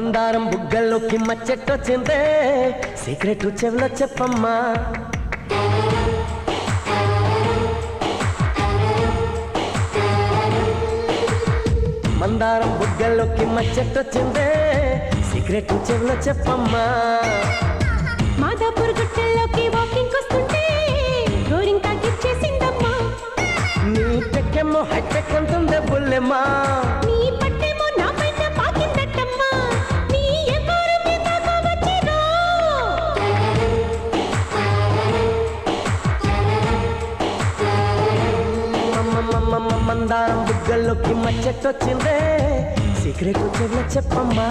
మందారం బుగ్గల్లోకి మచ్చెట్టొచ్చిందే సీక్రెట్ చెవిలో చెప్పమ్మా మందారం బుగ్గల్లోకి మచ్చెట్టొచ్చిందే సీక్రెట్ చెవిలో చెప్పమ్మా మాదాపూర్ గుట్టల్లోకి వాకింగ్ వస్తుంటే గోరింకా గిచ్చేసిందమ్మా నీ టెక్కేమో హైటెక్ అంటుందే బుల్లెమ్మా నీ పట్టేమో నా పైన పాకిందట్టమ్మా నీ ఎవ్వరు మీ దాకా వచ్చిరో మందారం బుగ్గల్లోకి మచ్చెట్టొచ్చిందే సీక్రెట్ చెవిలో చెప్పమ్మా